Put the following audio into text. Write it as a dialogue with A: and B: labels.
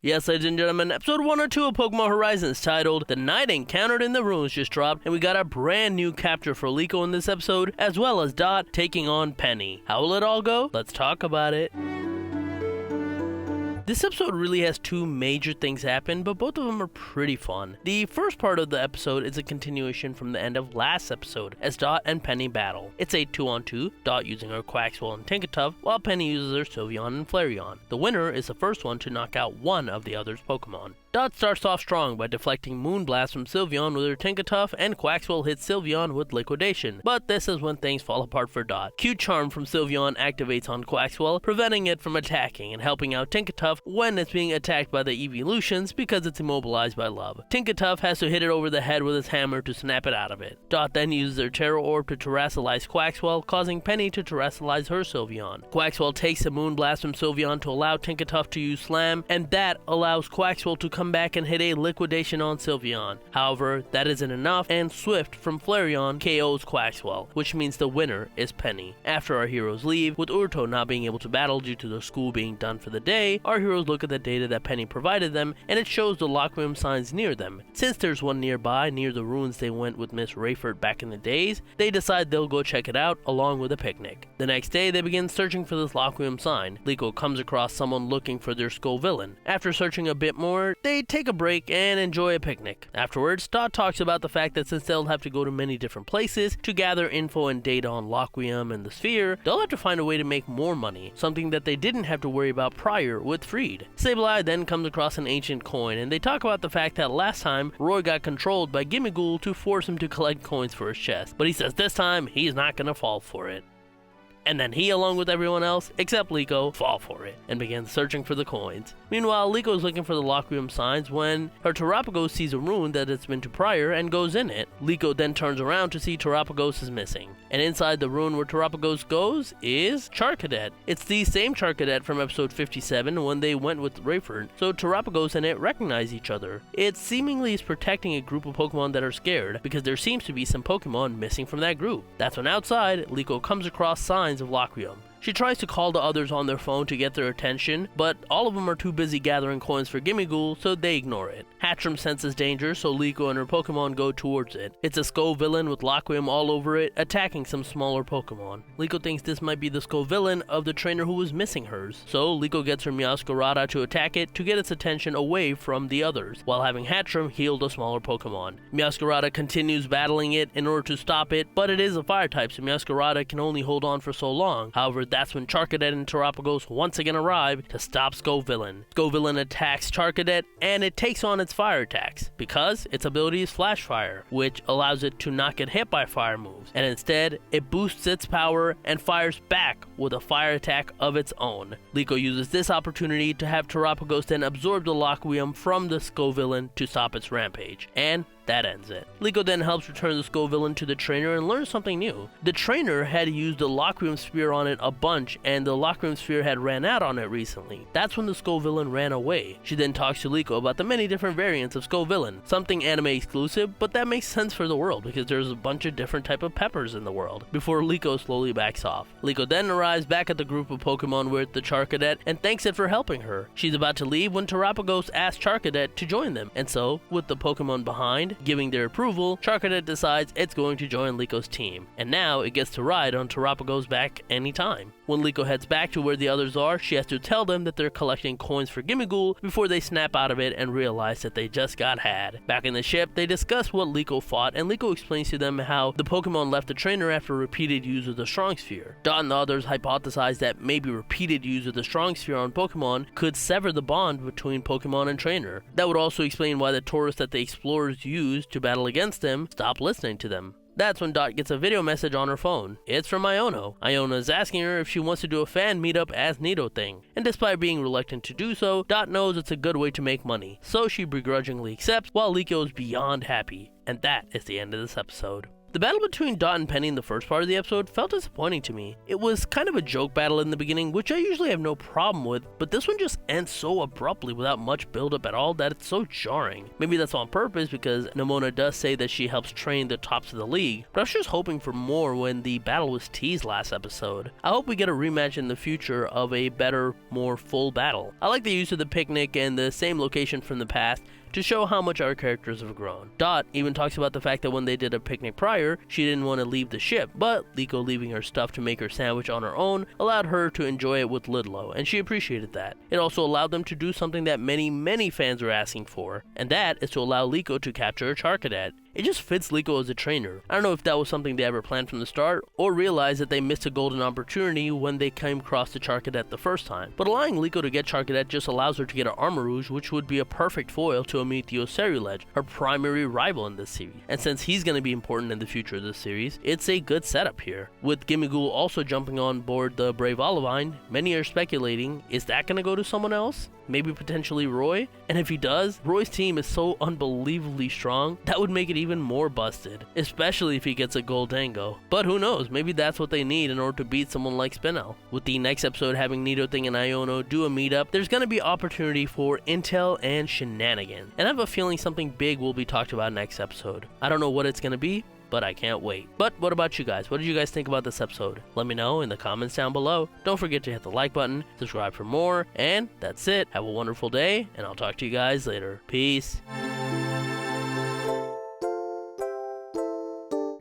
A: Yes, ladies and gentlemen, episode 102 of Pokemon Horizons titled The Night Encountered in the Ruins just dropped, and we got a brand new capture for Liko in this episode, as well as Dot taking on Penny. How will it all go? Let's talk about it. This episode really has two major things happen, but both of them are pretty fun. The first part of the episode is a continuation from the end of last episode, as Dot and Penny battle. It's a 2-on-2, Dot using her Quaxwell and Tinkaton, while Penny uses her Sylveon and Flareon. The winner is the first one to knock out one of the other's Pokemon. Dot starts off strong by deflecting Moonblast from Sylveon with her Tinkaton, and Quaxwell hits Sylveon with Liquidation. But this is when things fall apart for Dot. Q-Charm from Sylveon activates on Quaxwell, preventing it from attacking and helping out Tinkaton when it's being attacked by the evolutions because it's immobilized by love. Tinkaton has to hit it over the head with his hammer to snap it out of it. Dot then uses her Terra Orb to Terrasilize Quaxwell, causing Penny to Terrasilize her Sylveon. Quaxwell takes a Moonblast from Sylveon to allow Tinkaton to use Slam, and that allows Quaxwell to come back and hit a Liquidation on Sylveon. However, that isn't enough, and Swift from Flareon KOs Quaxwell, which means the winner is Penny. After our heroes leave, with Uruto not being able to battle due to the school being done for the day, our heroes look at the data that Penny provided them, and it shows the Laquium signs near them. Since there's one nearby, near the ruins they went with Miss Rayford back in the days, they decide they'll go check it out, along with a picnic. The next day, they begin searching for this Laquium sign. Liko comes across someone looking for their Scovillain. After searching a bit more, they take a break and enjoy a picnic. Afterwards, Dot talks about the fact that since they'll have to go to many different places to gather info and data on Laquium and the Sphere, they'll have to find a way to make more money, something that they didn't have to worry about prior with Freed. Sableye then comes across an ancient coin, and they talk about the fact that last time, Roy got controlled by Gimmighoul to force him to collect coins for his chest, but he says this time, he's not gonna fall for it. And then he, along with everyone else, except Liko, fall for it, and begins searching for the coins. Meanwhile, Liko is looking for the Laquium signs when her Terapagos sees a rune that it's been to prior and goes in it. Liko then turns around to see Terapagos is missing. And inside the rune where Terapagos goes is Charcadet. It's the same Charcadet from episode 57 when they went with Rayford, so Terapagos and it recognize each other. It seemingly is protecting a group of Pokemon that are scared, because there seems to be some Pokemon missing from that group. That's when outside, Liko comes across signs of Laquium. She tries to call the others on their phone to get their attention, but all of them are too busy gathering coins for Gimmighoul, so they ignore it. Hatchram senses danger, so Liko and her Pokemon go towards it. It's a Scovillain with Laquium all over it, attacking some smaller Pokemon. Liko thinks this might be the Scovillain of the trainer who was missing hers, so Liko gets her Meowscarada to attack it to get its attention away from the others, while having Hatchram heal the smaller Pokemon. Meowscarada continues battling it in order to stop it, but it is a fire type, so Meowscarada can only hold on for so long. However, that's when Charcadet and Terapagos once again arrive to stop Scovillain. Scovillain attacks Charcadet, and it takes on its fire attacks, because its ability is Flash Fire, which allows it to not get hit by fire moves, and instead, it boosts its power and fires back with a fire attack of its own. Liko uses this opportunity to have Terapagos then absorb the Laquium from the Scovillain to stop its rampage, and that ends it. Liko then helps return the Scovillain to the trainer and learns something new. The trainer had used the Laquium Sphere on it a bunch, and the Laquium Sphere had ran out on it recently. That's when the Scovillain ran away. She then talks to Liko about the many different variants of Scovillain, something anime exclusive, but that makes sense for the world because there's a bunch of different type of peppers in the world, before Liko slowly backs off. Liko then arrives back at the group of Pokemon with the Charcadet and thanks it for helping her. She's about to leave when Terapagos asks Charcadet to join them, and so, with the Pokemon behind giving their approval, Charcadet decides it's going to join Liko's team, and now it gets to ride on Terapagos' back anytime. When Liko heads back to where the others are, she has to tell them that they're collecting coins for Gimmighoul before they snap out of it and realize that they just got had. Back in the ship, they discuss what Liko fought, and Liko explains to them how the Pokemon left the trainer after repeated use of the Strong Sphere. Dot and the others hypothesize that maybe repeated use of the Strong Sphere on Pokemon could sever the bond between Pokemon and trainer. That would also explain why the tourists that the explorers used to battle against them stopped listening to them. That's when Dot gets a video message on her phone. It's from Iono. Iona is asking her if she wants to do a fan meetup as Nidothing, and despite being reluctant to do so, Dot knows it's a good way to make money, so she begrudgingly accepts while Liko is beyond happy. And that is the end of this episode. The battle between Dot and Penny in the first part of the episode felt disappointing to me. It was kind of a joke battle in the beginning, which I usually have no problem with, but this one just ends so abruptly without much build-up at all that it's so jarring. Maybe that's on purpose because Nemona does say that she helps train the tops of the league, but I was just hoping for more when the battle was teased last episode. I hope we get a rematch in the future of a better, more full battle. I like the use of the picnic and the same location from the past to show how much our characters have grown. Dot even talks about the fact that when they did a picnic prior, she didn't want to leave the ship, but Liko leaving her stuff to make her sandwich on her own allowed her to enjoy it with Lidlo, and she appreciated that. It also allowed them to do something that many fans were asking for, and that is to allow Liko to capture a Charcadet. It just fits Liko as a trainer. I don't know if that was something they ever planned from the start, or realized that they missed a golden opportunity when they came across the Charcadet the first time. But allowing Liko to get Charcadet just allows her to get an Armarouge, which would be a perfect foil to Ametheo Ceruledge, her primary rival in this series. And since he's going to be important in the future of this series, it's a good setup here. With Gimmighoul also jumping on board the Brave Olivine, many are speculating, is that going to go to someone else? Maybe potentially Roy? And if he does, Roy's team is so unbelievably strong, that would make it even more busted, especially if he gets a Goldango. But who knows, maybe that's what they need in order to beat someone like Spinel. With the next episode having Nidothing and Iono do a meetup, there's going to be opportunity for intel and shenanigans. And I have a feeling something big will be talked about next episode. I don't know what it's going to be, but I can't wait. But what about you guys? What did you guys think about this episode? Let me know in the comments down below. Don't forget to hit the like button, subscribe for more, and that's it. Have a wonderful day, and I'll talk to you guys later. Peace.